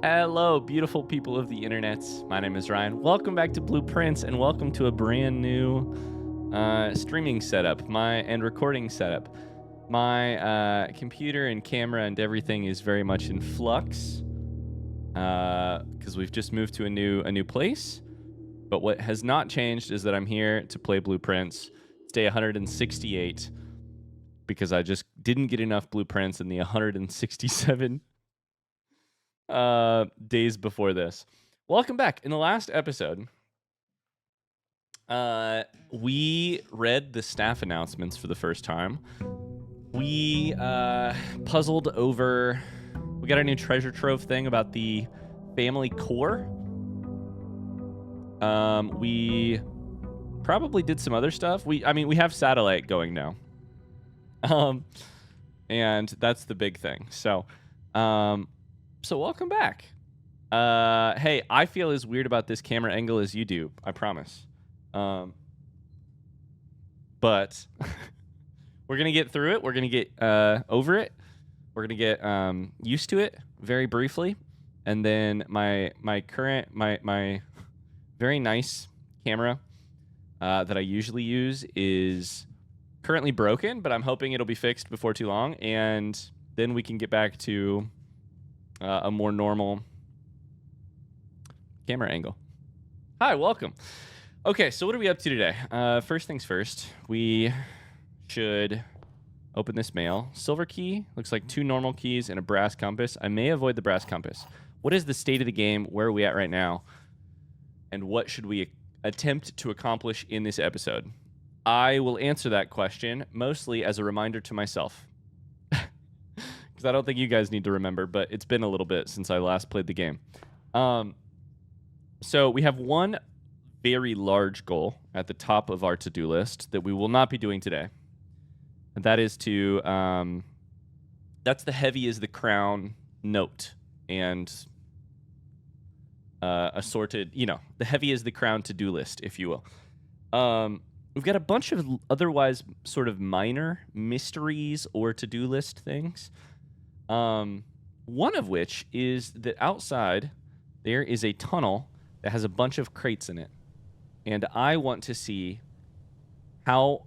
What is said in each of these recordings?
Hello, beautiful people of the internet. My name is Ryan. Welcome back to Blueprints, and welcome to a brand new streaming setup, and recording setup. My computer and camera and everything is very much in flux because we've just moved to a new place. But what has not changed is that I'm here to play Blueprints. It's day 168 because I just didn't get enough Blueprints in the 167 days before this. Welcome back. In the last episode, we read the staff announcements for the first time. We puzzled over. We got a new treasure trove thing about the family core. We probably did some other stuff. We have satellite going now. And that's the big thing. So welcome back. Hey, I feel as weird about this camera angle as you do, I promise. But we're going to get through it. We're going to get over it. We're going to get used to it very briefly. And then my very nice camera that I usually use is currently broken, but I'm hoping it'll be fixed before too long. And then we can get back to a more normal camera angle. Hi, welcome. Okay, so what are we up to today? First things first, we should open this mail. Silver key, looks like 2 normal keys and a brass compass. I may avoid the brass compass. What is the state of the game? Where are we at right now? And what should we attempt to accomplish in this episode? I will answer that question mostly as a reminder to myself. I don't think you guys need to remember, but it's been a little bit since I last played the game. So we have one very large goal at the top of our to-do list that we will not be doing today. And that is to, that's the heavy as the crown note and assorted, the heavy as the crown to-do list, if you will. We've got a bunch of otherwise sort of minor mysteries or to-do list things. One of which is that outside there is a tunnel that has a bunch of crates in it. And I want to see how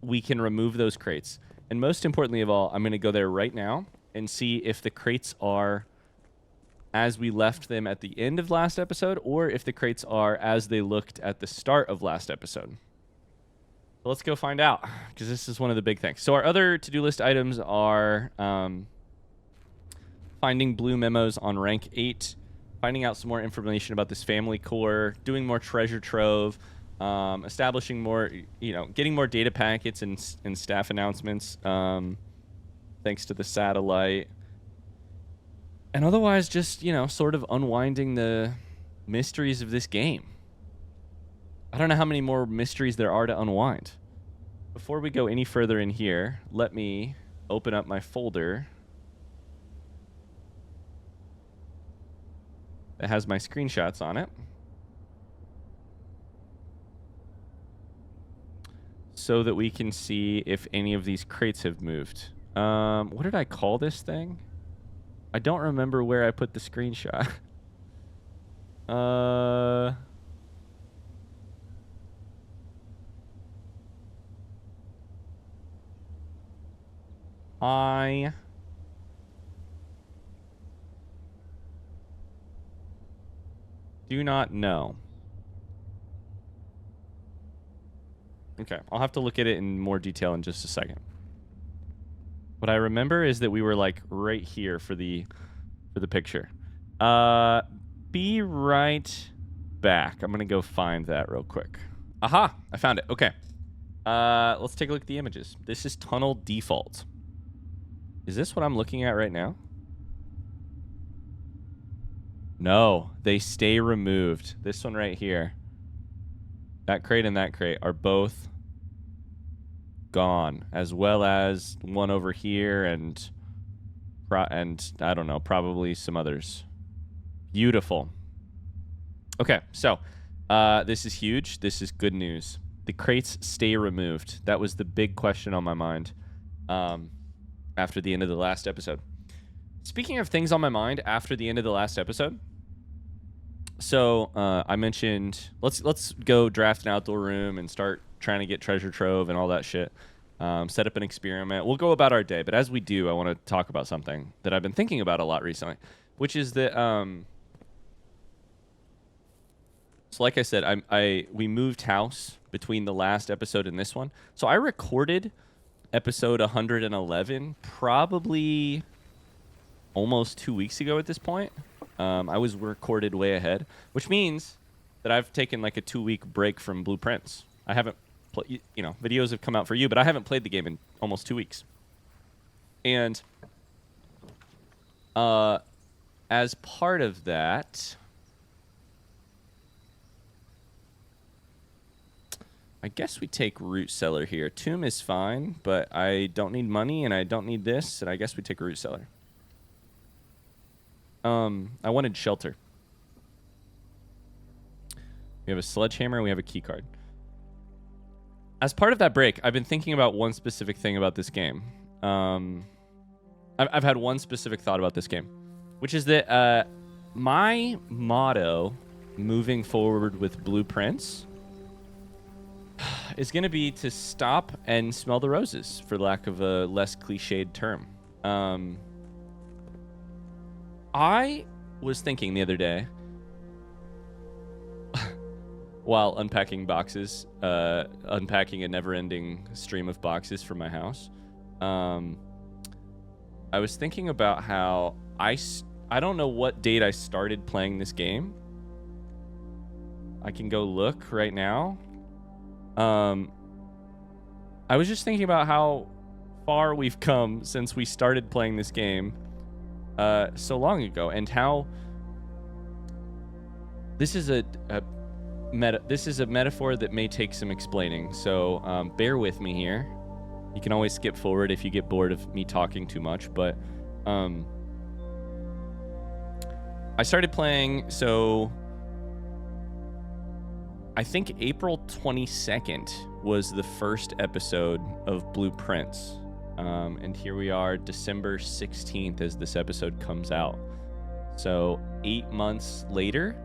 we can remove those crates. And most importantly of all, I'm going to go there right now and see if the crates are as we left them at the end of last episode, or if the crates are as they looked at the start of last episode. So let's go find out, because this is one of the big things. So our other to-do list items are finding blue memos on rank 8, finding out some more information about this family core, doing more treasure trove, establishing more, getting more data packets and staff announcements, thanks to the satellite. And otherwise just, sort of unwinding the mysteries of this game. I don't know how many more mysteries there are to unwind. Before we go any further in here, let me open up my folder that has my screenshots on it, so that we can see if any of these crates have moved. What did I call this thing? I don't remember where I put the screenshot. I do not know. Okay, I'll have to look at it in more detail in just a second. What I remember is that we were like right here for the picture. Be right back. I'm gonna go find that real quick. Aha! I found it. Okay. Let's take a look at the images. This is tunnel default. Is this what I'm looking at right now? No, they stay removed. This one right here. That crate and that crate are both gone, as well as one over here and I don't know, probably some others. Beautiful. Okay, so this is huge. This is good news. The crates stay removed. That was the big question on my mind after the end of the last episode. speaking of things on my mind after the end of the last episode, so I mentioned let's go draft an outdoor room and start trying to get treasure trove and all that shit. Set up an experiment. We'll go about our day, but as we do, I want to talk about something that I've been thinking about a lot recently, which is that so like I said, we moved house between the last episode and this one. So I recorded episode 111 probably almost 2 weeks ago at this point. I was recorded way ahead, which means that I've taken like a 2-week break from Blueprints. I haven't, videos have come out for you, but I haven't played the game in almost 2 weeks. And as part of that, I guess we take Root Cellar here. Tomb is fine, but I don't need money and I don't need this, and I guess we take Root Cellar. I wanted Shelter. We have a Sledgehammer, we have a keycard. As part of that break, I've been thinking about one specific thing about this game. I've had one specific thought about this game, which is that my motto moving forward with Blueprints is going to be to stop and smell the roses, for lack of a less cliched term. I was thinking the other day, while unpacking boxes, unpacking a never-ending stream of boxes for my house, I was thinking about how I don't know what date I started playing this game. I can go look right now. I was just thinking about how far we've come since we started playing this game so long ago, and how this is a metaphor that may take some explaining. So bear with me here. You can always skip forward if you get bored of me talking too much, but I started playing, so I think April 22nd was the first episode of Blueprints. And here we are, December 16th, as this episode comes out. So 8 months later.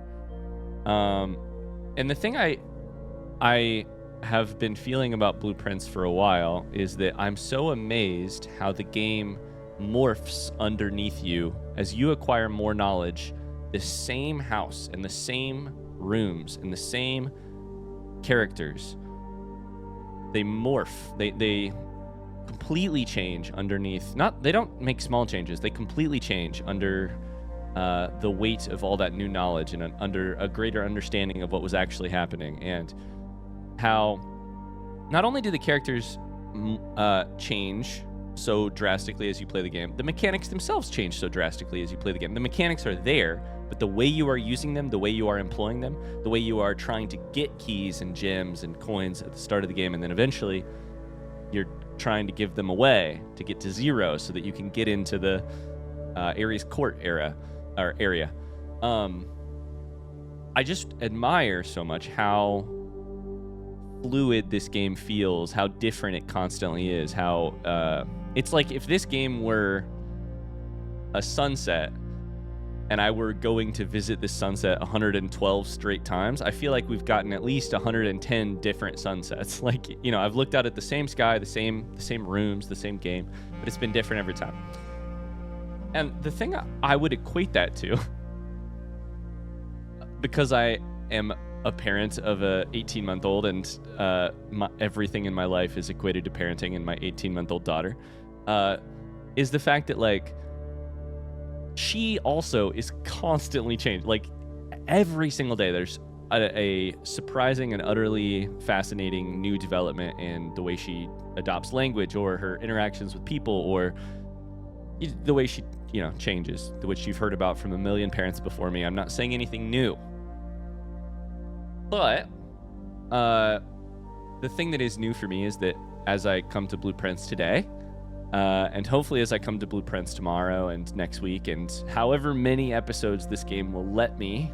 And the thing I have been feeling about Blueprints for a while is that I'm so amazed how the game morphs underneath you as you acquire more knowledge. The same house and the same rooms and the same characters, they morph. They completely change underneath. They don't make small changes. They completely change under the weight of all that new knowledge and under a greater understanding of what was actually happening, and how not only do the characters change so drastically as you play the game, the mechanics themselves change so drastically as you play the game. The mechanics are there, but the way you are using them, the way you are employing them, the way you are trying to get keys and gems and coins at the start of the game, and then eventually you're trying to give them away to get to 0 so that you can get into the Ares Court area. I just admire so much how fluid this game feels, how different it constantly is, how it's like if this game were a sunset and I were going to visit this sunset 112 straight times, I feel like we've gotten at least 110 different sunsets. Like, I've looked out at the same sky, the same rooms, the same game, but it's been different every time. And the thing I would equate that to, because I am a parent of a 18-month-old and everything in my life is equated to parenting and my 18-month-old daughter, is the fact that, like, she also is constantly changed. Like, every single day there's a surprising and utterly fascinating new development in the way she adopts language, or her interactions with people, or the way she changes, which you've heard about from a million parents before me. I'm not saying anything new, but the thing that is new for me is that as I come to Blueprints today, and hopefully as I come to Blueprints tomorrow and next week, and however many episodes this game will let me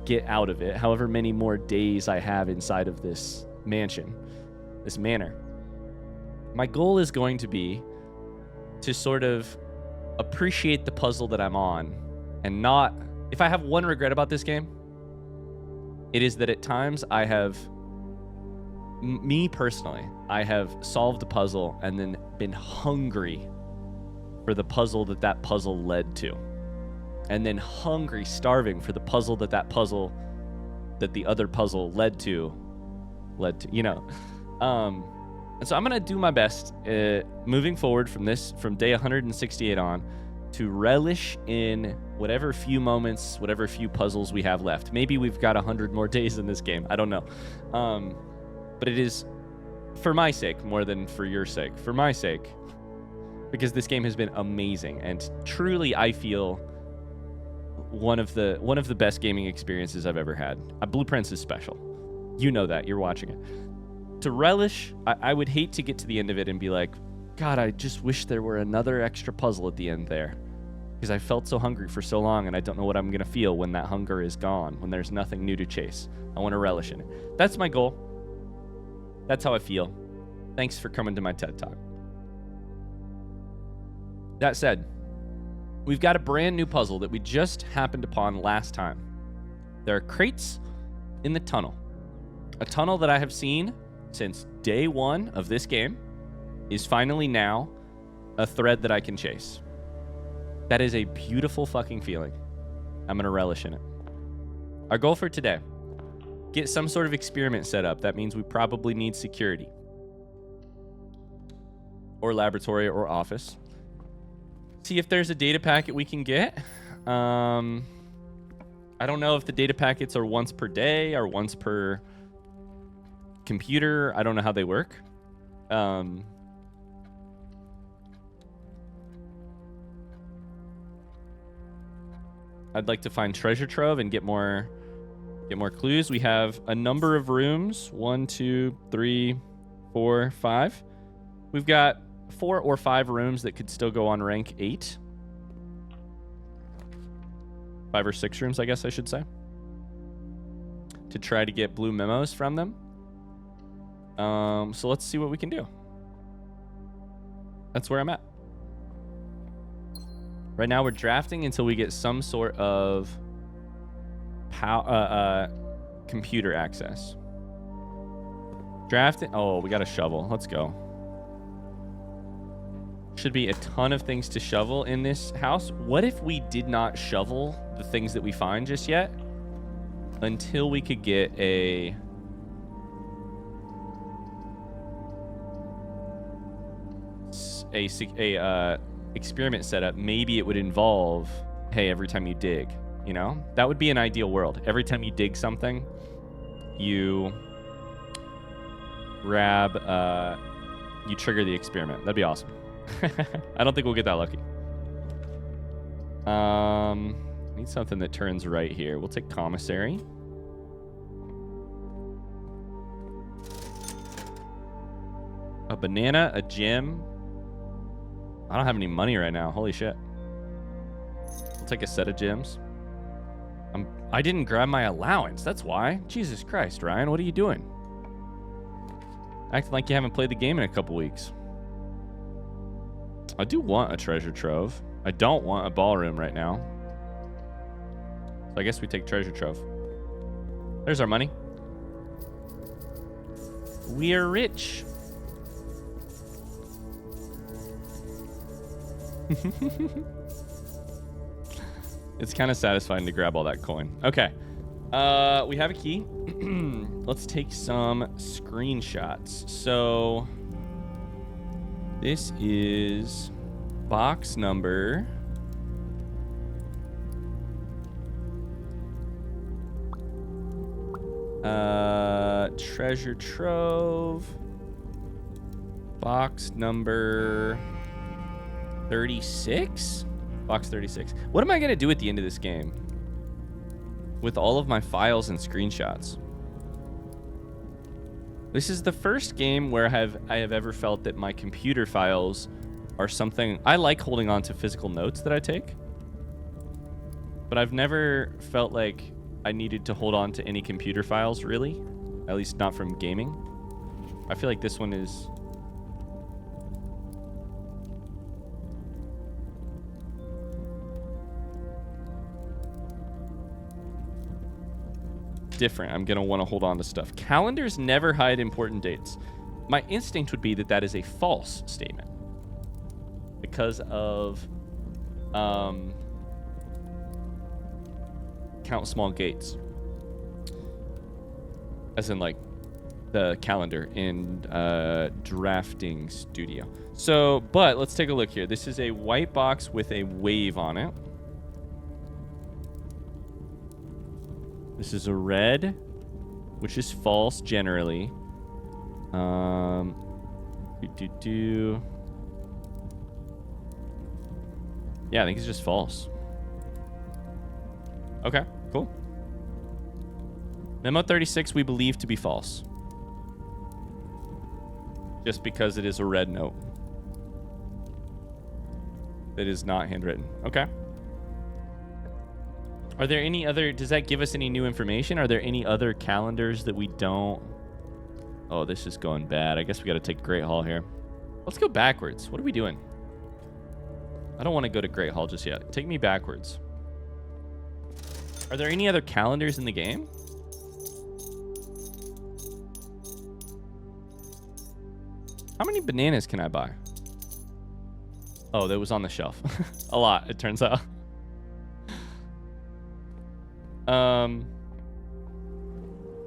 get out of it, however many more days I have inside of this mansion, this manor, my goal is going to be to sort of appreciate the puzzle that I'm on and not... If I have one regret about this game, it is that at times I have... Me personally, I have solved a puzzle and then been hungry for the puzzle that puzzle led to. And then hungry, starving for the puzzle that the other puzzle led to, you know. And so I'm going to do my best moving forward from day 168 on to relish in whatever few moments, whatever few puzzles we have left. Maybe we've got 100 more days in this game. I don't know. But it is for my sake more than for your sake. For my sake, because this game has been amazing and truly, I feel, one of the best gaming experiences I've ever had. Blueprints is special. You know that. You're watching it. To relish, I would hate to get to the end of it and be like, God, I just wish there were another extra puzzle at the end there. Because I felt so hungry for so long, and I don't know what I'm going to feel when that hunger is gone, when there's nothing new to chase. I want to relish in it. That's my goal. That's how I feel. Thanks for coming to my TED Talk. That said, we've got a brand new puzzle that we just happened upon last time. There are crates in the tunnel. A tunnel that I have seen since day one of this game is finally now a thread that I can chase. That is a beautiful fucking feeling. I'm going to relish in it. Our goal for today, get some sort of experiment set up. That means we probably need security. Or laboratory or office. See if there's a data packet we can get. I don't know if the data packets are once per day or once per computer. I don't know how they work. I'd like to find treasure trove and get more clues. We have a number of rooms. 1, 2, 3, 4, 5. We've got 4 or 5 rooms that could still go on rank 8. 5 or 6 rooms, I guess I should say. To try to get blue memos from them. So let's see what we can do. That's where I'm at. Right now we're drafting until we get some sort of computer access. Drafting. Oh, we got a shovel. Let's go. Should be a ton of things to shovel in this house. What if we did not shovel the things that we find just yet until we could get a experiment setup? Maybe it would involve, hey, every time you dig, you know, that would be an ideal world. Every time you dig something, you grab, you trigger the experiment. That'd be awesome. I don't think we'll get that lucky. Need something that turns right here. We'll take commissary. A banana, a gem. I don't have any money right now. Holy shit. We'll take a set of gems. I didn't grab my allowance. That's why. Jesus Christ, Ryan. What are you doing? Acting like you haven't played the game in a couple weeks. I do want a treasure trove. I don't want a ballroom right now. So I guess we take treasure trove. There's our money. We are rich. It's kind of satisfying to grab all that coin. Okay. We have a key. Let's take some screenshots. So this is box number treasure trove. Box number 36? Box 36. What am I going to do at the end of this game with all of my files and screenshots? This is the first game where I have ever felt that my computer files are something... I like holding on to physical notes that I take, but I've never felt like I needed to hold on to any computer files, really. At least not from gaming. I feel like this one is... different. I'm going to want to hold on to stuff. Calendars never hide important dates. My instinct would be that that is a false statement because of count small gates, as in like the calendar in drafting studio. So, but let's take a look here. This is a white box with a wave on it. This is a red, which is false generally. Yeah, I think it's just false. Okay, cool. Memo 36 we believe to be false. Just because it is a red note. That is not handwritten. Okay. Are there any other... Does that give us any new information? Are there any other calendars that we don't... Oh, this is going bad. I guess we got to take Great Hall here. Let's go backwards. What are we doing? I don't want to go to Great Hall just yet. Take me backwards. Are there any other calendars in the game? How many bananas can I buy? Oh, that was on the shelf. A lot, it turns out.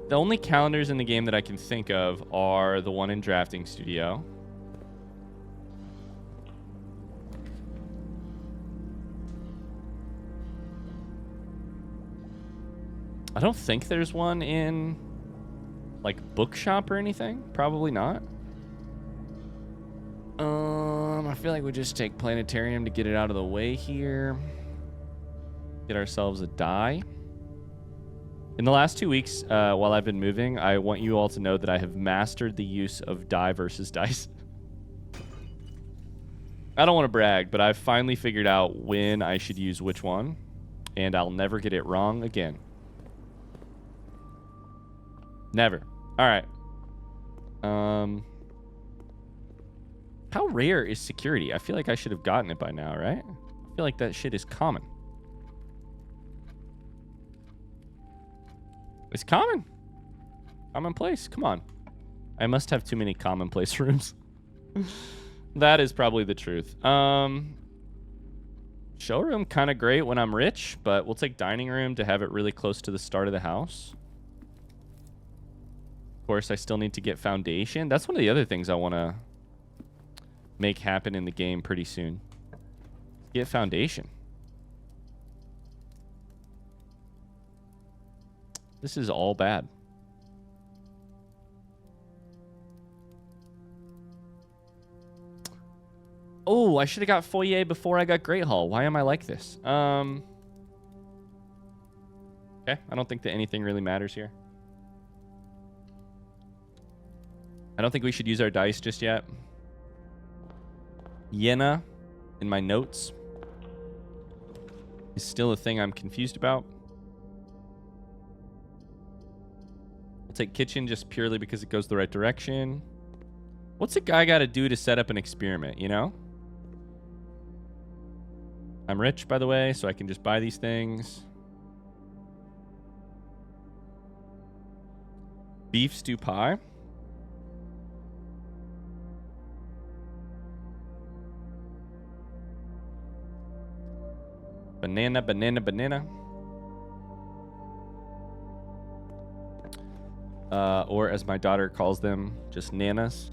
The only calendars in the game that I can think of are the one in Drafting Studio. I don't think there's one in, like, Bookshop or anything. Probably not. I feel like we just take Planetarium to get it out of the way here. Get ourselves a die. In the last 2 weeks, while I've been moving, I want you all to know that I have mastered the use of die versus dice. I don't want to brag, but I've finally figured out when I should use which one, and I'll never get it wrong again. Never. All right. How rare is security? I feel like I should have gotten it by now, right? I feel like that shit is common. It's common. Commonplace. Come on. I must have too many commonplace rooms. That is probably the truth. Showroom kind of great when I'm rich, but we'll take dining room to have it really close to the start of the house. Of course, I still need to get foundation. That's one of the other things I want to make happen in the game pretty soon. Get foundation. This is all bad. Oh, I should have got Foyer before I got Great Hall. Why am I like this? Okay, I don't think that anything really matters here. I don't think we should use our dice just yet. Yena, in my notes, is still a thing I'm confused about. I'll take kitchen just purely because it goes the right direction. What's a guy got to do to set up an experiment, you know? I'm rich, by the way, so I can just buy these things. Beef stew pie. Banana, banana, banana. Or as my daughter calls them, just nanas.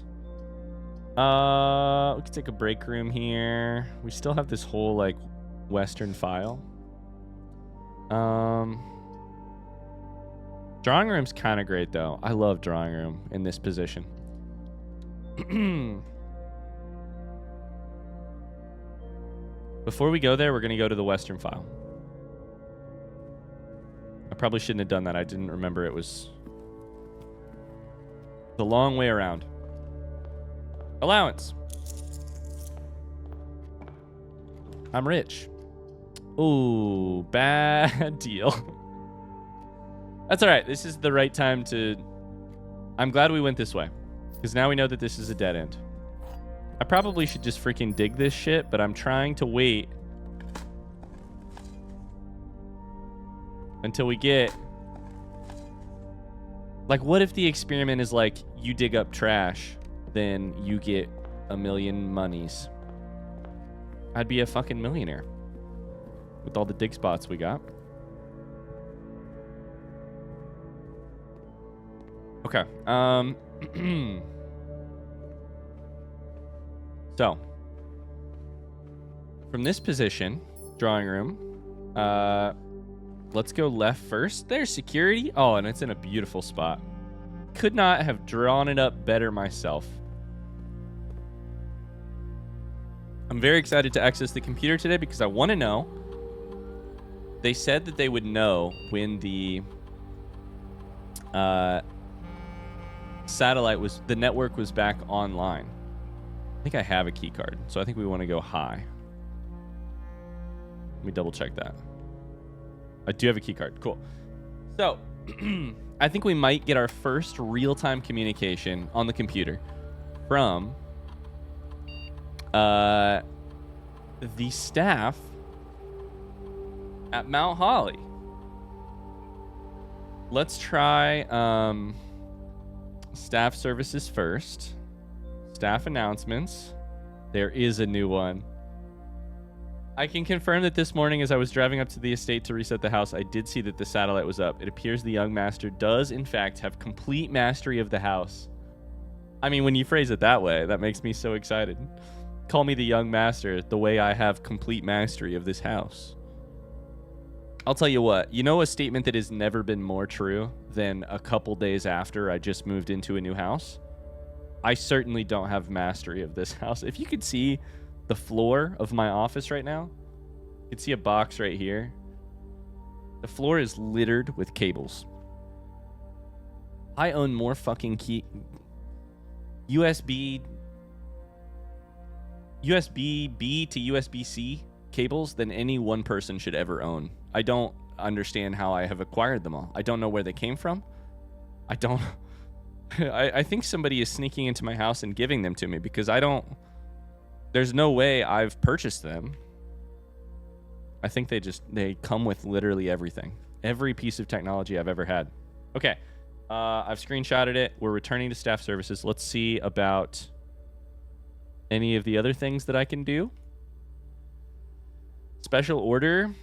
We can take a break room here. We still have this whole, like, Western file. Drawing room's kind of great, though. I love drawing room in this position. Before we go there, we're going to go to the Western file. I probably shouldn't have done that. I didn't remember it was the long way around. Allowance. I'm rich. Ooh, bad deal. That's all right. This is the right time to... I'm glad we went this way, because now we know that this is a dead end. I probably should just freaking dig this shit, but I'm trying to wait until we get Like, what if the experiment is like, you dig up trash, then you get 1,000,000 monies? I'd be a fucking millionaire with all the dig spots we got. Okay. So, from this position, drawing room, let's go left first. There's security. Oh, and it's in a beautiful spot. Could not have drawn it up better myself. I'm very excited to access the computer today because I want to know. They said that they would know when the the network was back online. I think I have a key card, so I think we want to go high. Let me double check that. I do have a key card. Cool. So, I think we might get our first real-time communication on the computer from the staff at Mount Holly. Let's try staff services first. Staff announcements. There is a new one. I can confirm that this morning as I was driving up to the estate to reset the house, I did see that the satellite was up. It appears the young master does, in fact, have complete mastery of the house. I mean, when you phrase it that way, that makes me so excited. Call me the young master, the way I have complete mastery of this house. I'll tell you what, you know a statement that has never been more true than a couple days after I just moved into a new house? I certainly don't have mastery of this house. If you could see the floor of my office right now, you can see a box right here. The floor is littered with cables. I own more fucking USB B to USB-C cables than any one person should ever own. I don't understand how I have acquired them all. I don't know where they came from. I think somebody is sneaking into my house and giving them to me because there's no way I've purchased them. I think they come with literally everything. Every piece of technology I've ever had. Okay. I've screenshotted it. We're returning to staff services. Let's see about any of the other things that I can do. Special order.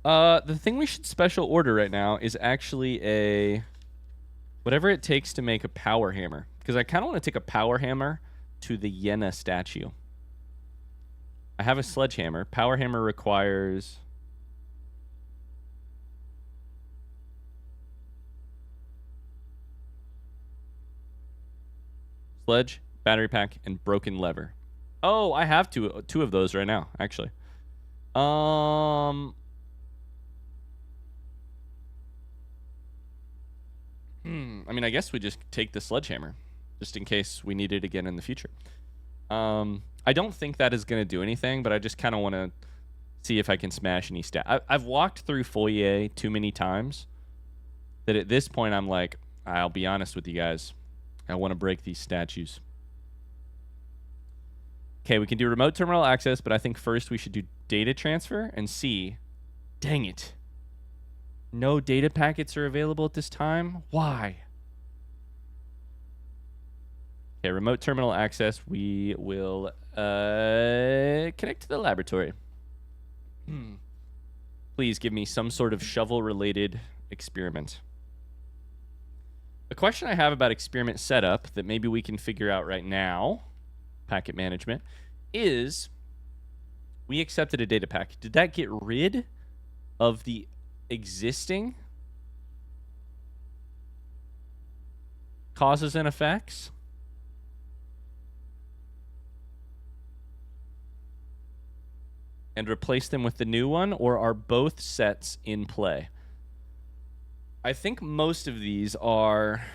The thing we should special order right now is actually whatever it takes to make a power hammer. Because I kind of want to take a power hammer to the Yenna statue. I have a sledgehammer. Power hammer requires... sledge, battery pack, and broken lever. Oh, I have two of those right now, actually. I mean, I guess we just take the sledgehammer, just in case we need it again in the future. I don't think that is going to do anything, but I just kind of want to see if I can smash any I've walked through Foyer too many times that at this point I'm like, I'll be honest with you guys, I want to break these statues. Okay, we can do remote terminal access, but I think first we should do data transfer and see. Dang it. No data packets are available at this time? Why? Okay, remote terminal access. We will connect to the laboratory. Please give me some sort of shovel-related experiment. A question I have about experiment setup that maybe we can figure out right now, packet management, is we accepted a data packet. Did that get rid of the existing causes and effects? And replace them with the new one, or are both sets in play? I think most of these are...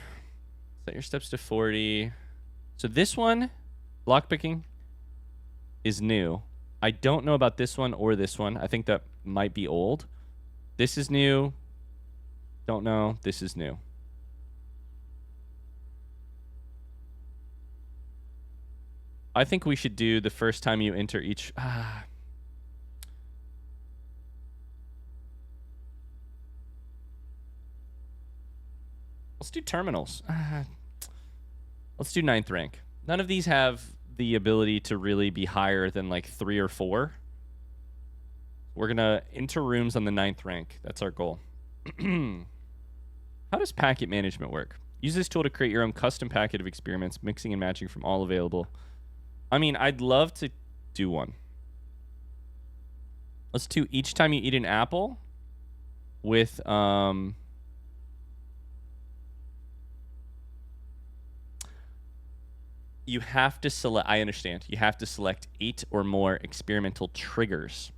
Set your steps to 40. So this one, lockpicking, is new. I don't know about this one or this one. I think that might be old. This is new. Don't know. This is new. I think we should do the first time you enter each... Let's do terminals. Let's do 9th rank. None of these have the ability to really be higher than like 3 or 4. We're going to enter rooms on the 9th rank. That's our goal. How does packet management work? Use this tool to create your own custom packet of experiments, mixing and matching from all available. I mean, I'd love to do one. Let's do each time you eat an apple with you have to select, I understand, you have to select 8 or more experimental triggers.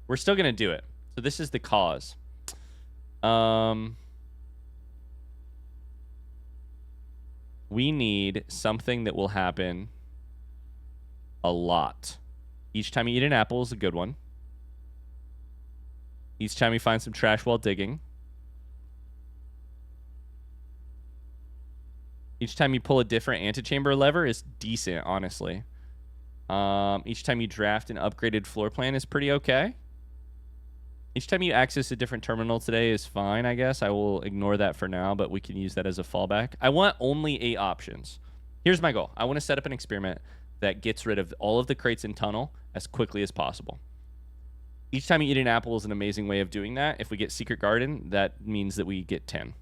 We're still going to do it. So this is the cause. We need something that will happen a lot. Each time you eat an apple is a good one. Each time you find some trash while digging. Each time you pull a different antechamber lever is decent, honestly. Each time you draft an upgraded floor plan is pretty okay. Each time you access a different terminal today is fine, I guess. I will ignore that for now, but we can use that as a fallback. I want only 8 options. Here's my goal. I want to set up an experiment that gets rid of all of the crates in tunnel as quickly as possible. Each time you eat an apple is an amazing way of doing that. If we get Secret Garden, that means that we get 10.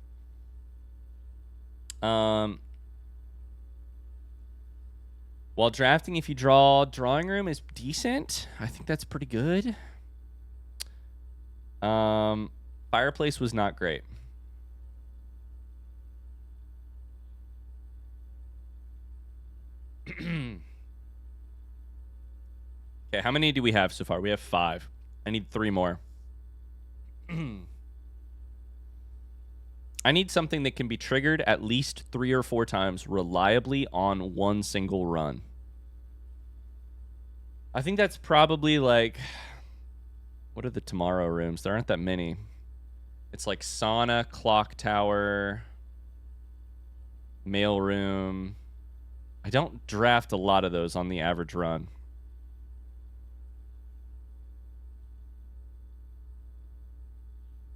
While drafting, if you draw drawing room is decent. I think that's pretty good. Fireplace was not great. Okay, how many do we have so far? We have 5. I need 3 more. I need something that can be triggered at least 3 or 4 times reliably on one single run. I think that's probably like... What are the tomorrow rooms? There aren't that many. It's like sauna, clock tower, mail room. I don't draft a lot of those on the average run.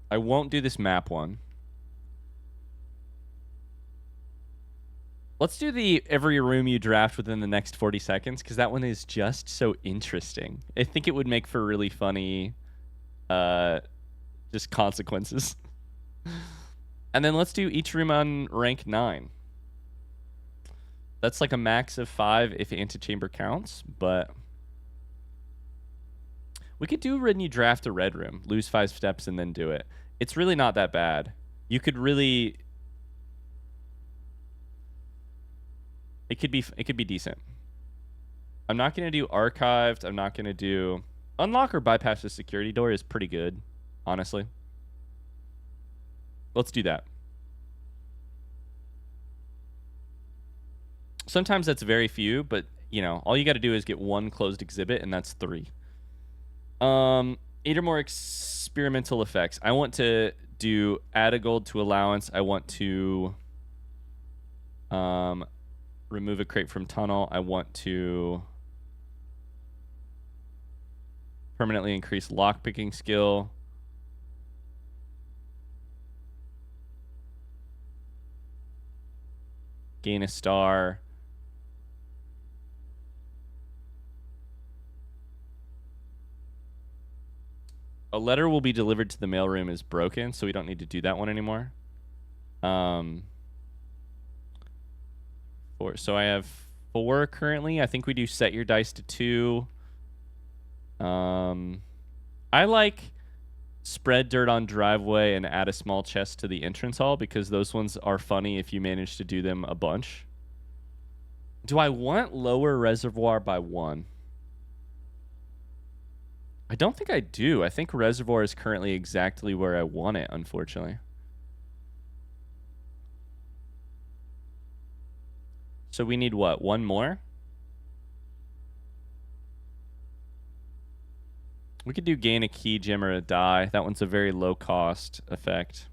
I won't do this map one. Let's do the every room you draft within the next 40 seconds, because that one is just so interesting. I think it would make for really funny just consequences. And then let's do each room on rank 9. That's like a max of 5 if antechamber counts, but we could do when you draft a red room, lose 5 steps and then do it. It's really not that bad. You could really... It could be decent. I'm not going to do archived. I'm not going to do... Unlock or bypass the security door is pretty good, honestly. Let's do that. Sometimes that's very few, but, you know, all you got to do is get 1 closed exhibit, and that's 3. 8 or more experimental effects. I want to do add a gold to allowance. I want to remove a crate from tunnel. I want to permanently increase lockpicking skill. Gain a star. A letter will be delivered to the mailroom is broken, so we don't need to do that one anymore. So I have 4 currently. I think we do set your dice to 2. I like spread dirt on driveway and add a small chest to the entrance hall because those ones are funny if you manage to do them a bunch. Do I want lower reservoir by 1? I don't think I do. I think reservoir is currently exactly where I want it, unfortunately. So we need what? 1 more? We could do gain a key gem or a die. That one's a very low cost effect.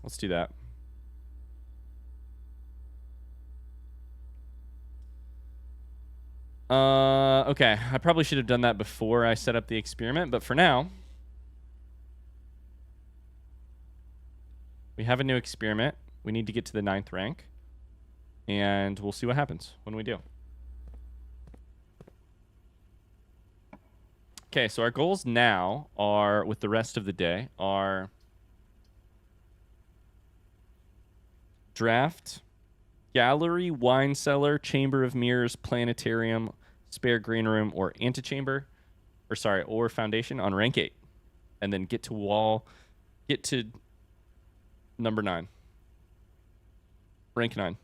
Let's do that. Okay, I probably should have done that before I set up the experiment, but for now, we have a new experiment. We need to get to the 9th rank, and we'll see what happens when we do. Okay, so our goals now are, with the rest of the day, are draft, gallery, wine cellar, chamber of mirrors, planetarium, spare green room, or antechamber, or foundation on rank 8. And then get to number 9. Rank 9.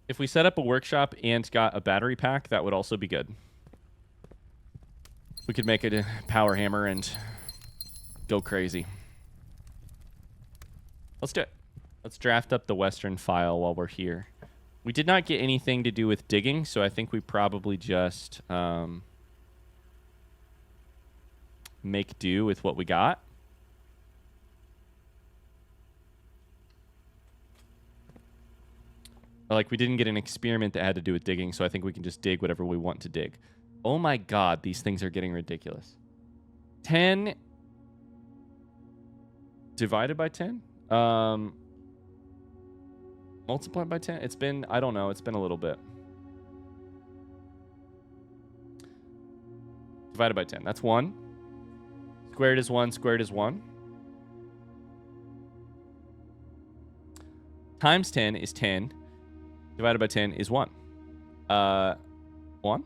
If we set up a workshop and got a battery pack, that would also be good. We could make it a power hammer and go crazy. Let's do it. Let's draft up the Western file while we're here. We did not get anything to do with digging, so I think we probably just make do with what we got. Like, we didn't get an experiment that had to do with digging, so I think we can just dig whatever we want to dig. Oh my god, these things are getting ridiculous. 10 divided by 10? Multiplied by 10? It's been, I don't know, it's been a little bit. Divided by 10, that's 1. Squared is 1, squared is 1. Times 10 is 10. Divided by 10 is 1. 1?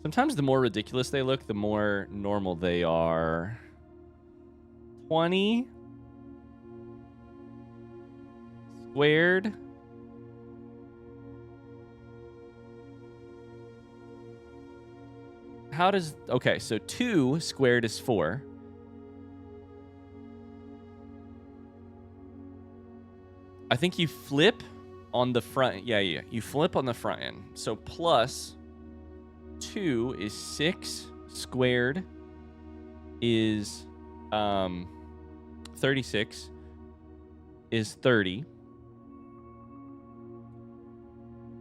Sometimes the more ridiculous they look, the more normal they are. 20 squared how does... Okay, so 2 squared is 4. I think you flip on the front. Yeah. You flip on the front end. So plus 2 is 6 squared is 36 is 30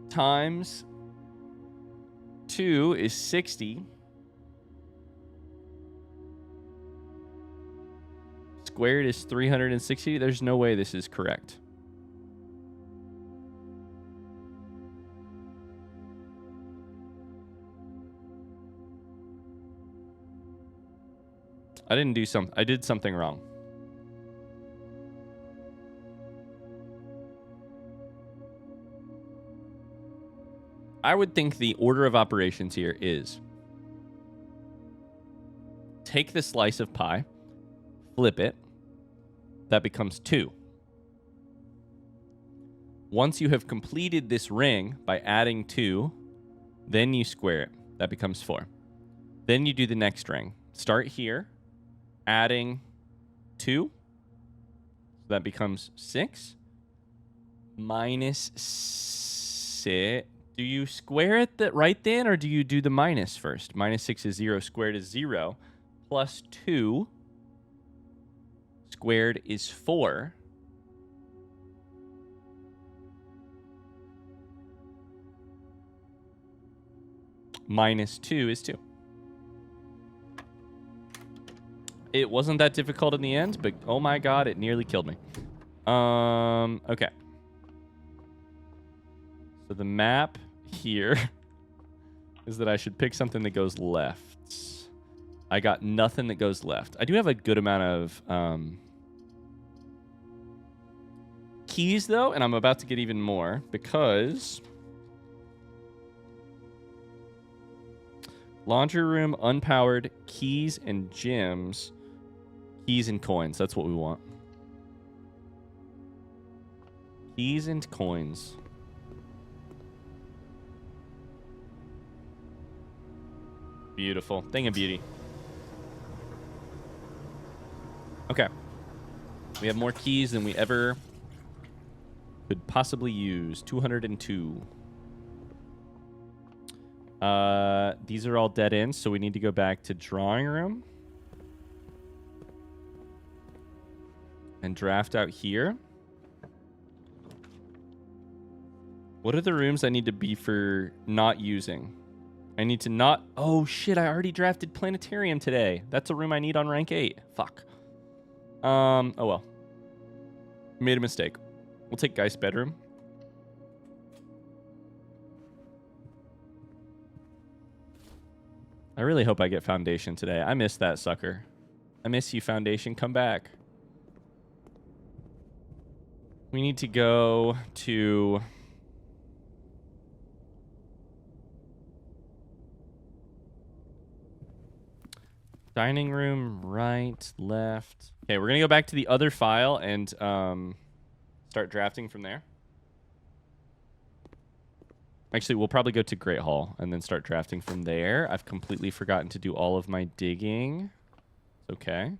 times 2 is 60 squared is 360. There's no way this is correct. I did something wrong. I would think the order of operations here is take the slice of pie, flip it, that becomes 2. Once you have completed this ring by adding 2, then you square it. That becomes 4. Then you do the next ring. Start here, adding 2. So that becomes 6. Minus 6. Do you square it right then, or do you do the minus first? Minus 6 is 0. Squared is 0. Plus 2 squared is 4. Minus 2 is 2. It wasn't that difficult in the end, but oh my god, it nearly killed me. Okay. So the map here is that I should pick something that goes left. I got nothing that goes left. I do have a good amount of keys, though, and I'm about to get even more because laundry room, unpowered, keys and gems. Keys and coins. That's what we want. Keys and coins. Beautiful. Thing of beauty. Okay. We have more keys than we ever could possibly use. 202. These are all dead ends, so we need to go back to drawing room. And draft out here. What are the rooms I need to be for not using? I need to not... Oh, shit, I already drafted Planetarium today. That's a room I need on rank 8. Fuck. Oh, well. Made a mistake. We'll take Geist Bedroom. I really hope I get Foundation today. I miss that sucker. I miss you, Foundation. Come back. We need to go to... Dining room, right, left. Okay, we're going to go back to the other file and start drafting from there. Actually, we'll probably go to Great Hall and then start drafting from there. I've completely forgotten to do all of my digging. Okay.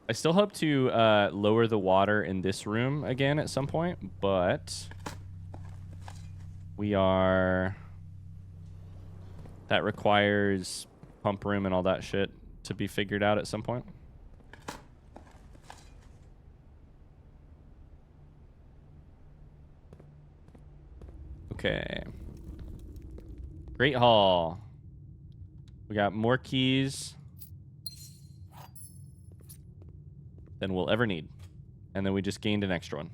I still hope to lower the water in this room again at some point, but we are... That requires pump room and all that shit to be figured out at some point. Okay. Great Hall. We got more keys than we'll ever need. And then we just gained an extra one.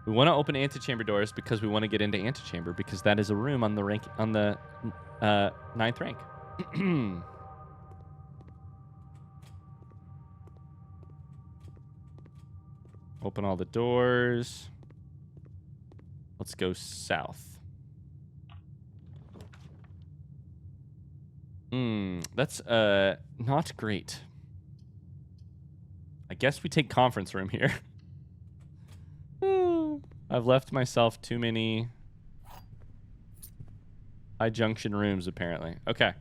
We want to open antechamber doors because we want to get into antechamber because that is a room on the rank on the 9th rank. Open all the doors. Let's go south. That's not great. I guess we take conference room here. I've left myself too many high junction rooms, apparently. Okay.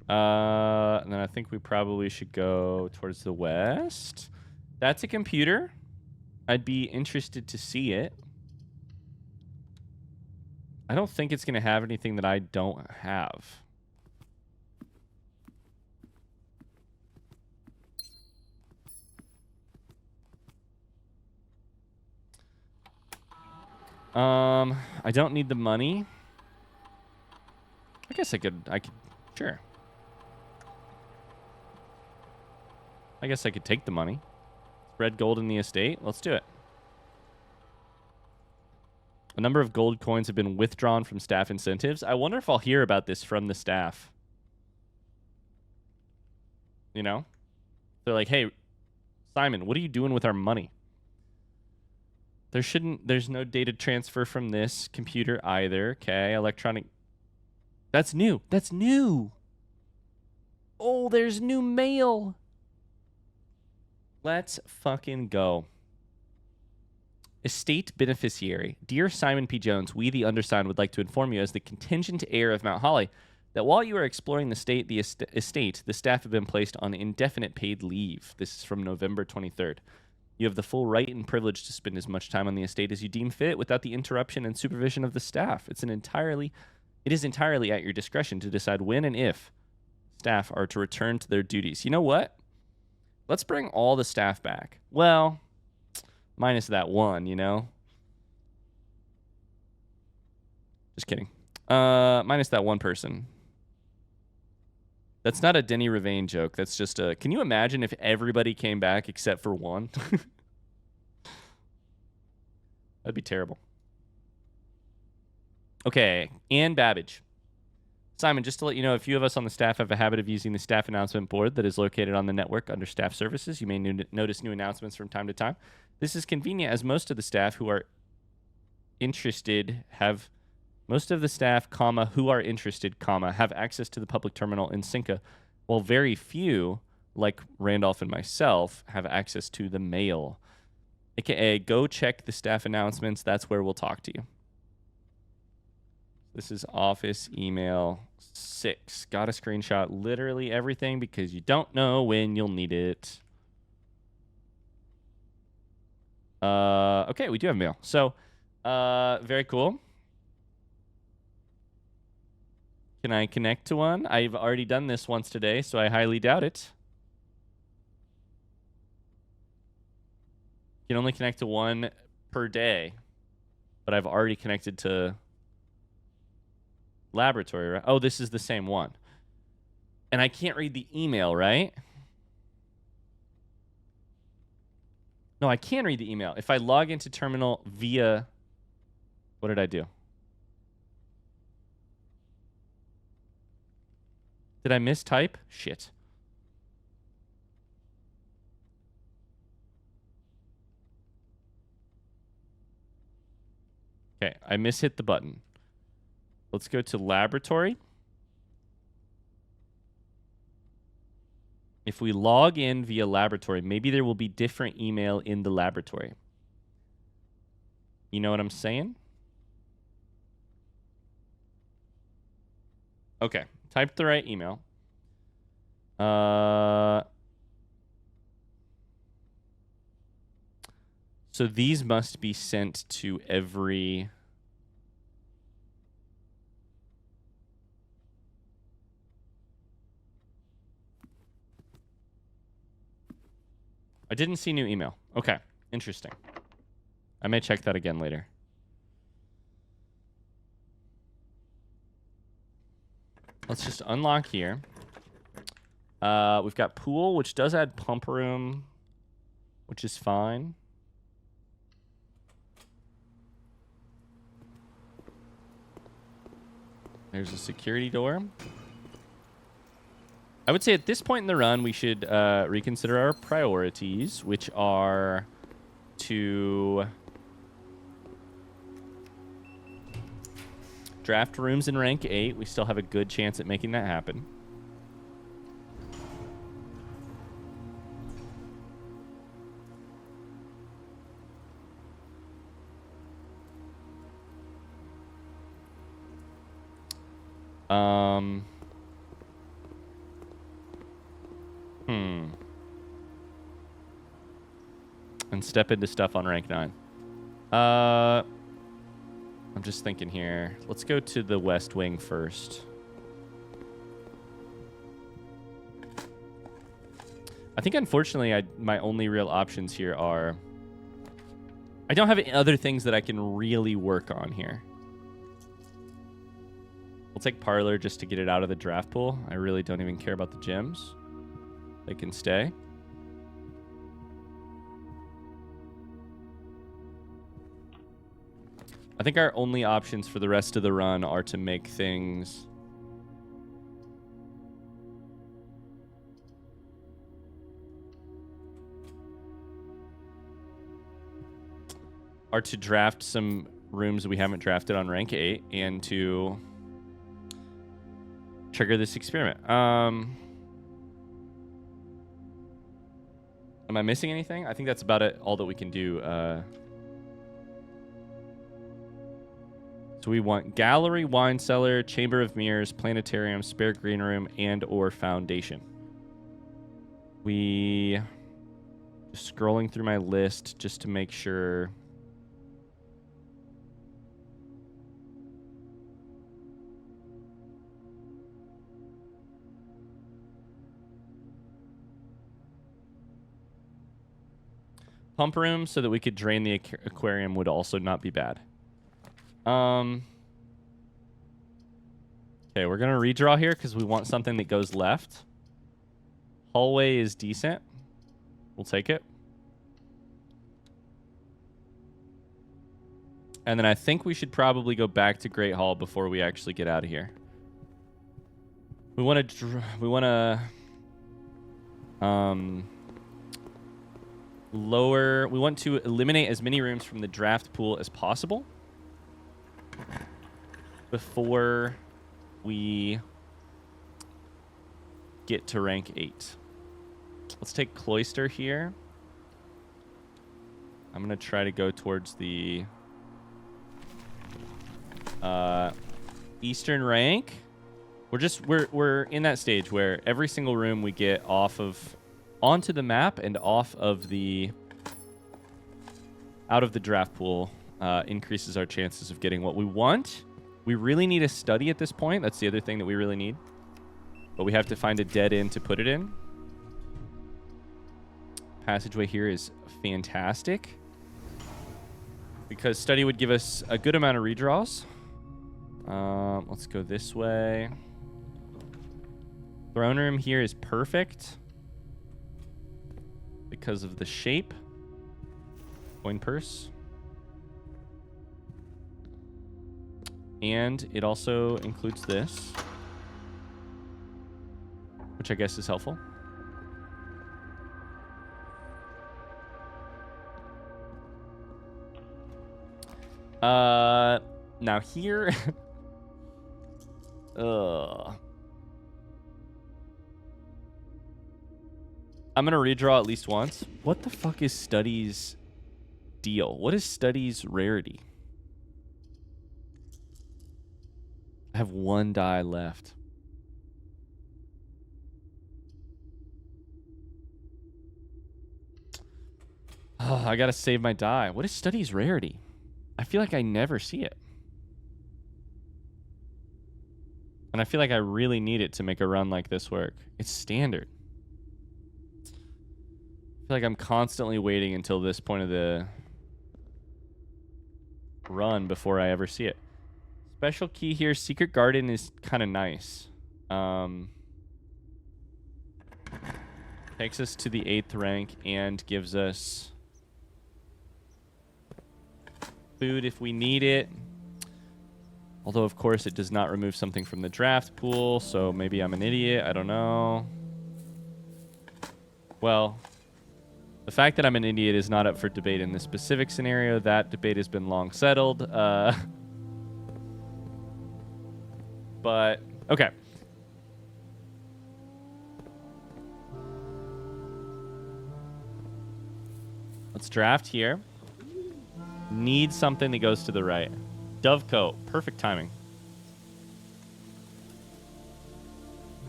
And then I think we probably should go towards the west. That's a computer. I'd be interested to see it. I don't think it's going to have anything that I don't have. I don't need the money. I guess I could, sure. I guess I could take the money. Spread gold in the estate. Let's do it. A number of gold coins have been withdrawn from staff incentives. I wonder if I'll hear about this from the staff. You know? They're like, hey, Simon, what are you doing with our money? There's no data transfer from this computer either. Okay, electronic. That's new. That's new. Oh, there's new mail. Let's fucking go. Estate beneficiary. Dear Simon P. Jones, we, the undersigned, would like to inform you as the contingent heir of Mount Holly that while you are exploring the estate, the staff have been placed on indefinite paid leave. This is from November 23rd. You have the full right and privilege to spend as much time on the estate as you deem fit without the interruption and supervision of the staff. It is entirely at your discretion to decide when and if staff are to return to their duties. You know what? Let's bring all the staff back. Well, minus that one, you know? Just kidding. Minus that one person. That's not a Denny Ravane joke. That's just a... Can you imagine if everybody came back except for one? That'd be terrible. Okay, Ann Babbage. Simon, just to let you know, a few of us on the staff have a habit of using the staff announcement board that is located on the network under staff services. You may notice new announcements from time to time. This is convenient as most of the staff who are interested have... Most of the staff, who are interested, have access to the public terminal in Cinca, while very few, like Randolph and myself, have access to the mail. AKA, go check the staff announcements. That's where we'll talk to you. This is office email 6. Got a screenshot literally everything because you don't know when you'll need it. Okay, we do have mail. So, very cool. Can I connect to one? I've already done this once today, so I highly doubt it. You can only connect to one per day. But I've already connected to laboratory, right? Oh, this is the same one. And I can't read the email, right? No, I can read the email. If I log into terminal via... What did I do? Did I mistype? Shit. Okay, I mishit the button. Let's go to laboratory. If we log in via laboratory, maybe there will be different email in the laboratory. You know what I'm saying? Okay, type the right email. So these must be sent to every... I didn't see new email. Okay, interesting. I may check that again later. Let's just unlock here. We've got pool, which does add pump room, which is fine. There's a security door. I would say at this point in the run, we should reconsider our priorities, which are to draft rooms in rank 8. We still have a good chance at making that happen. And step into stuff on rank 9. I'm just thinking here. Let's go to the West Wing first. I think, unfortunately, my only real options here are... I don't have any other things that I can really work on here. We'll take Parlor just to get it out of the draft pool. I really don't even care about the gems. They can stay. I think our only options for the rest of the run are to make things... are to draft some rooms we haven't drafted on rank 8 and to trigger this experiment. Am I missing anything? I think that's about it. All that we can do. So we want gallery, wine cellar, chamber of mirrors, planetarium, spare green room, and or foundation. We just scrolling through my list just to make sure. Pump room so that we could drain the aquarium would also not be bad. Okay, we're going to redraw here because we want something that goes left. Hallway is decent. We'll take it. And then I think we should probably go back to Great Hall before we actually get out of here. We want to lower... We want to eliminate as many rooms from the draft pool as possible before we get to rank 8. Let's take Cloister here. I'm going to try to go towards the Eastern rank. We're in that stage where every single room we get onto the map and out of the draft pool increases our chances of getting what we want. We really need a study at this point. That's the other thing that we really need. But we have to find a dead end to put it in. passageway here is fantastic. Because study would give us a good amount of redraws. Let's go this way. Throne room here is perfect. Because of the shape. Coin purse. And it also includes this. Which I guess is helpful. Now here... I'm going to redraw at least once. What the fuck is Study's deal? What is Study's rarity? I have one die left. Oh, I got to save my die. What is Study's rarity? I feel like I never see it. And I feel like I really need it to make a run like this work. It's standard. I feel like I'm constantly waiting until this point of the run before I ever see it. Special key here. Secret Garden is kind of nice. Takes us to the 8th rank and gives us food if we need it. Although, of course, it does not remove something from the draft pool, so maybe I'm an idiot. I don't know. Well, the fact that I'm an idiot is not up for debate in this specific scenario. That debate has been long settled. But, okay. Let's draft here. Need something that goes to the right. Dovecoat. Perfect timing.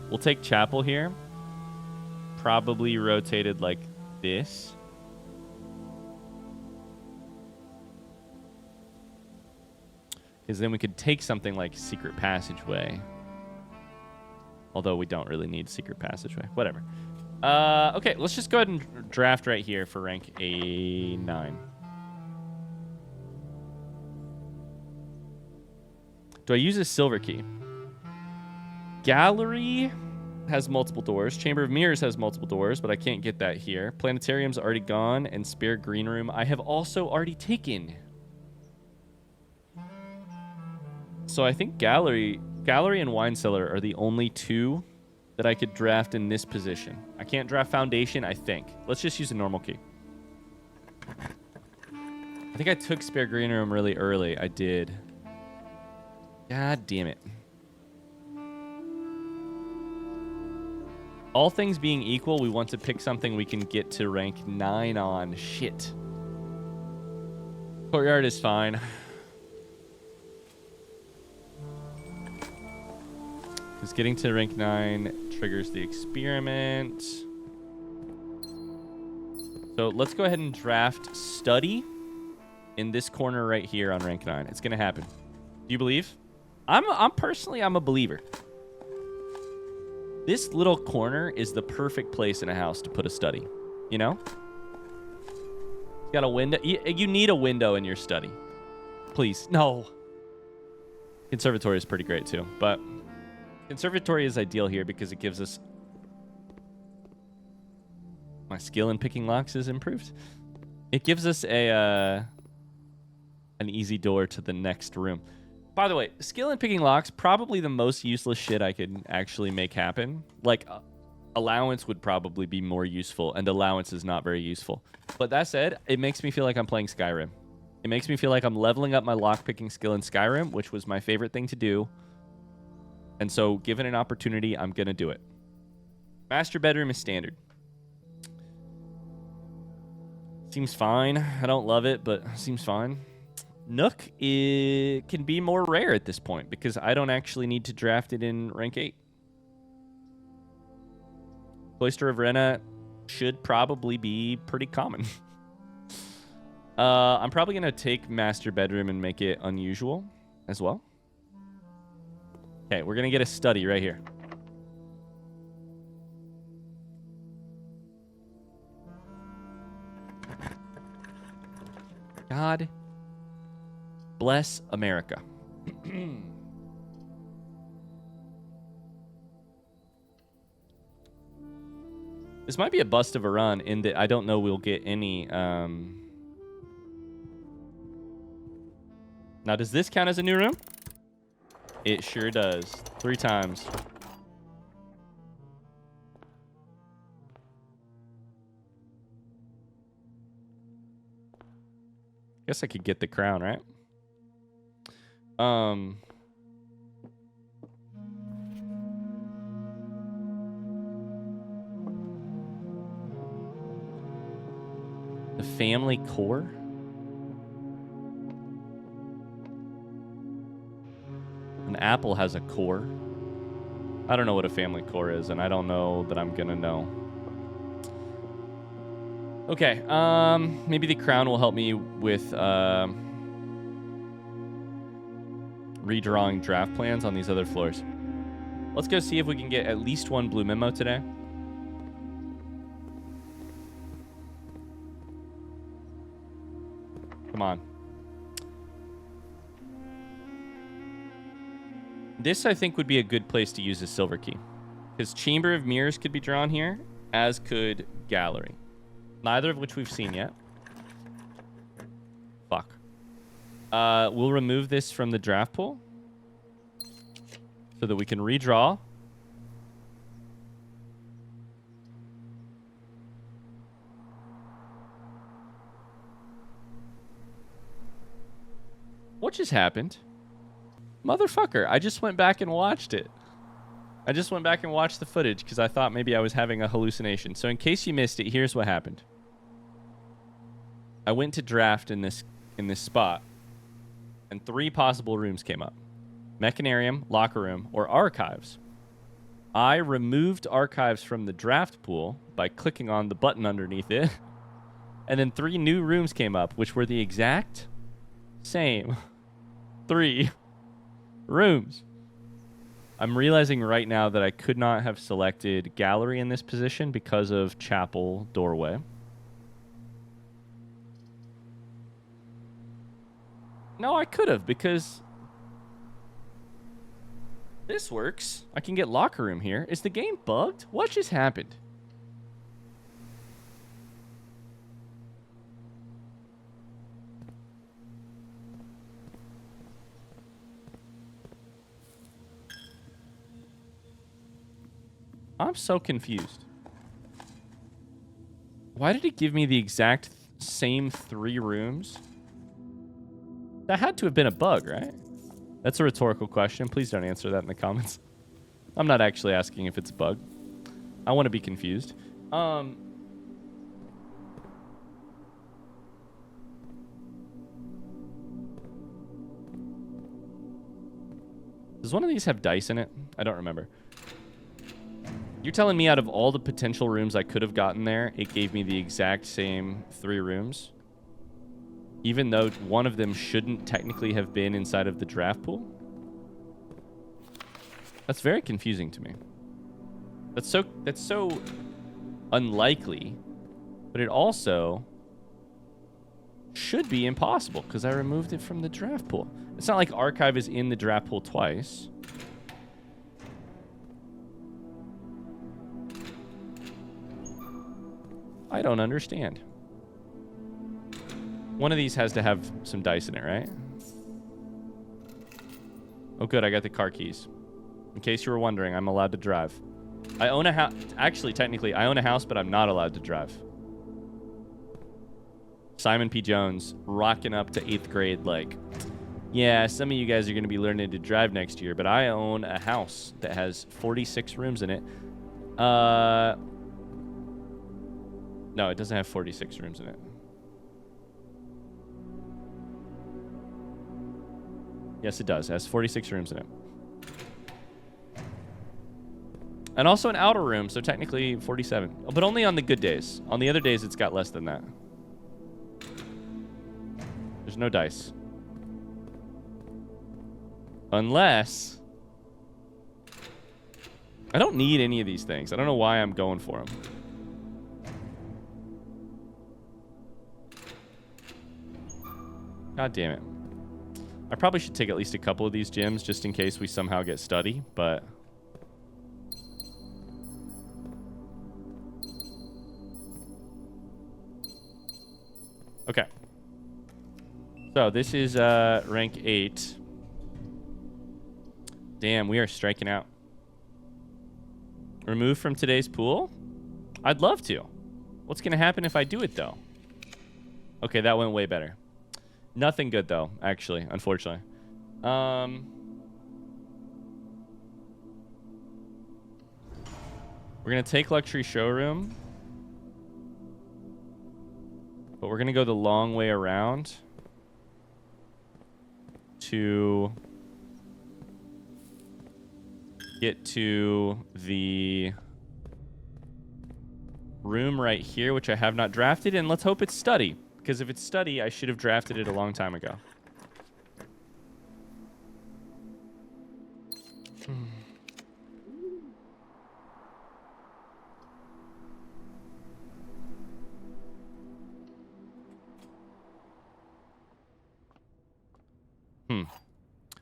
We'll take Chapel here. Probably rotated like this. Because then we could take something like Secret Passageway. Although we don't really need Secret Passageway. Whatever. Okay, let's just go ahead and draft right here for rank A9. Do I use a silver key? Gallery has multiple doors. Chamber of Mirrors has multiple doors, but I can't get that here. Planetarium's already gone, and Spare Green Room I have also already taken. So I think Gallery and Wine Cellar are the only two that I could draft in this position. I can't draft Foundation, I think. Let's just use a normal key. I think I took Spare Green Room really early. I did. God damn it. All things being equal, we want to pick something we can get to rank 9 on. Shit. Courtyard is fine. Because getting to rank 9 triggers the experiment. So let's go ahead and draft Study in this corner right here on rank 9. It's going to happen. Do you believe? I'm personally a believer. This little corner is the perfect place in a house to put a study. You know? It's got a window. You need a window in your study. Please. No. Conservatory is pretty great too. But Conservatory is ideal here because it gives us... My skill in picking locks is improved. It gives us an easy door to the next room. By the way, skill in picking locks, probably the most useless shit I could actually make happen. Like, allowance would probably be more useful, and allowance is not very useful. But that said, it makes me feel like I'm playing Skyrim. It makes me feel like I'm leveling up my lockpicking skill in Skyrim, which was my favorite thing to do. And so, given an opportunity, I'm going to do it. Master bedroom is standard. Seems fine. I don't love it, but seems fine. Nook can be more rare at this point because I don't actually need to draft it in rank 8. Cloister of Rena should probably be pretty common. I'm probably going to take Master Bedroom and make it unusual as well. Okay, we're going to get a study right here. God bless America. This might be a bust of a run in that I don't know we'll get any. Now, does this count as a new room? It sure does. 3 times. Guess I could get the crown, right? The family core? An apple has a core. I don't know what a family core is, and I don't know that I'm gonna know. Okay, maybe the crown will help me with redrawing draft plans on these other floors. Let's go see if we can get at least 1 blue memo today. Come on. This, I think, would be a good place to use a silver key. Because Chamber of Mirrors could be drawn here, as could Gallery. Neither of which we've seen yet. Fuck. We'll remove this from the draft pool. So that we can redraw. What just happened? Motherfucker, I just went back and watched it. I just went back and watched the footage because I thought maybe I was having a hallucination. So in case you missed it, here's what happened. I went to draft in this spot, and 3 possible rooms came up. Mechanarium, locker room, or archives. I removed archives from the draft pool by clicking on the button underneath it. And then 3 new rooms came up, which were the exact same 3 rooms. I'm realizing right now that I could not have selected gallery in this position because of chapel doorway. No, I could have, because this works. I can get locker room here. Is the game bugged? What just happened? I'm so confused. Why did it give me the exact same 3 rooms? That had to have been a bug, right? That's a rhetorical question. Please don't answer that in the comments. I'm not actually asking if it's a bug. I want to be confused. Does one of these have dice in it? I don't remember. You're telling me out of all the potential rooms I could have gotten there, it gave me the exact same 3 rooms? Even though one of them shouldn't technically have been inside of the draft pool? That's very confusing to me. That's so unlikely, but it also should be impossible because I removed it from the draft pool. It's not like archive is in the draft pool twice. I don't understand. One of these has to have some dice in it, right? Oh, good. I got the car keys. In case you were wondering, I'm allowed to drive. I own a house. Actually, technically, I own a house, but I'm not allowed to drive. Simon P. Jones rocking up to 8th grade like, yeah, some of you guys are going to be learning to drive next year, but I own a house that has 46 rooms in it. No, it doesn't have 46 rooms in it. Yes, it does. It has 46 rooms in it. And also an outer room, so technically 47. But only on the good days. On the other days, it's got less than that. There's no dice. Unless... I don't need any of these things. I don't know why I'm going for them. God damn it. I probably should take at least a couple of these gems just in case we somehow get study, but... Okay. So this is rank 8. Damn, we are striking out. Remove from today's pool? I'd love to. What's going to happen if I do it, though? Okay, that went way better. Nothing good, though, actually, unfortunately. We're going to take luxury showroom. But we're going to go the long way around to get to the room right here, which I have not drafted. And let's hope it's study. Because if it's study, I should have drafted it a long time ago.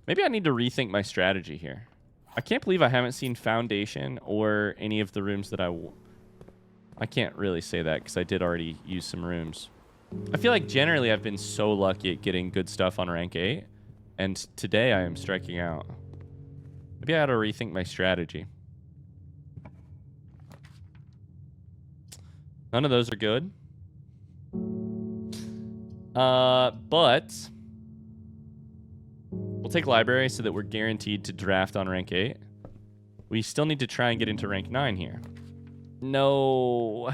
Maybe I need to rethink my strategy here. I can't believe I haven't seen Foundation or any of the rooms that I can't really say that because I did already use some rooms. I feel like generally I've been so lucky at getting good stuff on rank 8. And today I am striking out. Maybe I ought to rethink my strategy. None of those are good. But... we'll take library so that we're guaranteed to draft on rank 8. We still need to try and get into rank 9 here. No.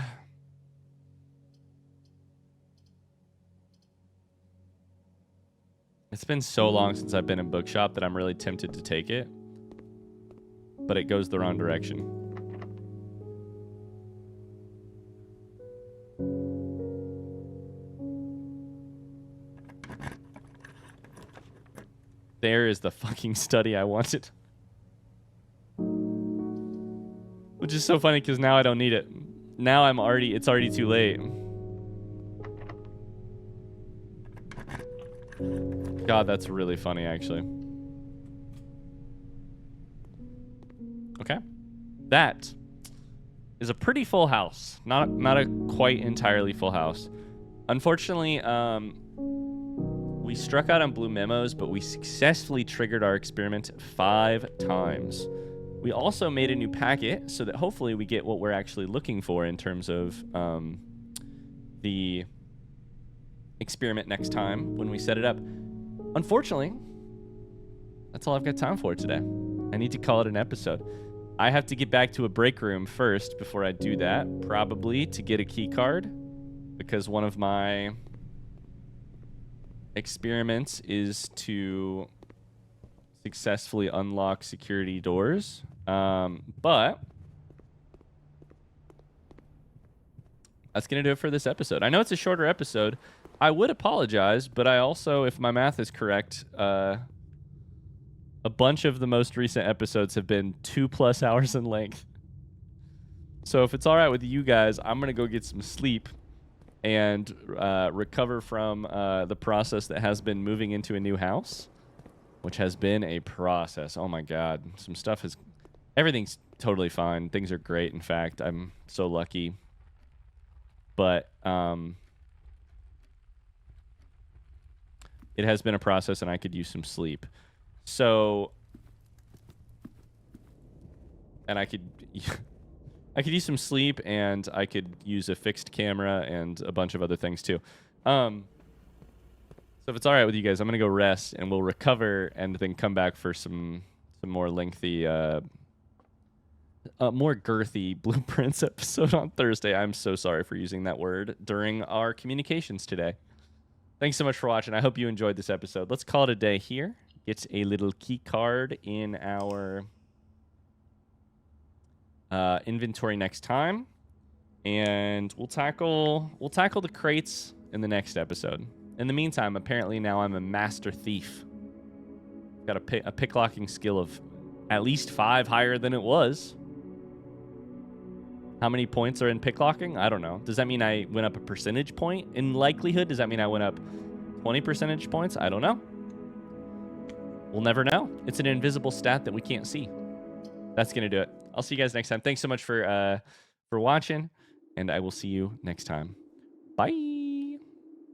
It's been so long since I've been in bookshop that I'm really tempted to take it. But it goes the wrong direction. There is the fucking study I wanted. Which is so funny because now I don't need it. Now it's already too late. God, that's really funny actually. Okay. That is a pretty full house. Not a quite entirely full house. Unfortunately, we struck out on blue memos, but we successfully triggered our experiment 5 times. We also made a new packet so that hopefully we get what we're actually looking for in terms of the experiment next time when we set it up. Unfortunately, that's all I've got time for today. I need to call it an episode. I have to get back to a break room first before I do that, probably to get a key card, because one of my experiments is to successfully unlock security doors. But that's going to do it for this episode. I know it's a shorter episode. I would apologize, but I also, if my math is correct, a bunch of the most recent episodes have been 2+ hours in length. So if it's all right with you guys, I'm going to go get some sleep and recover from the process that has been moving into a new house, which has been a process. Oh my God. Some stuff has... everything's totally fine. Things are great. In fact, I'm so lucky. But it has been a process and I could use some sleep. So... and I could... I could use some sleep, and I could use a fixed camera and a bunch of other things too. So if it's all right with you guys, I'm gonna go rest, and we'll recover, and then come back for some more lengthy, more girthy blueprints episode on Thursday. I'm so sorry for using that word during our communications today. Thanks so much for watching. I hope you enjoyed this episode. Let's call it a day here. Get a little key card in our inventory next time, and we'll tackle the crates in the next episode. In the meantime, apparently now I'm a master thief. Got a picklocking skill of at least 5 higher than it was. How many points are in picklocking? I don't know. Does that mean I went up a percentage point in likelihood? Does that mean I went up 20 percentage points? I don't know. We'll never know. It's an invisible stat that we can't see. That's going to do it. I'll see you guys next time. Thanks so much for watching, and I will see you next time. Bye.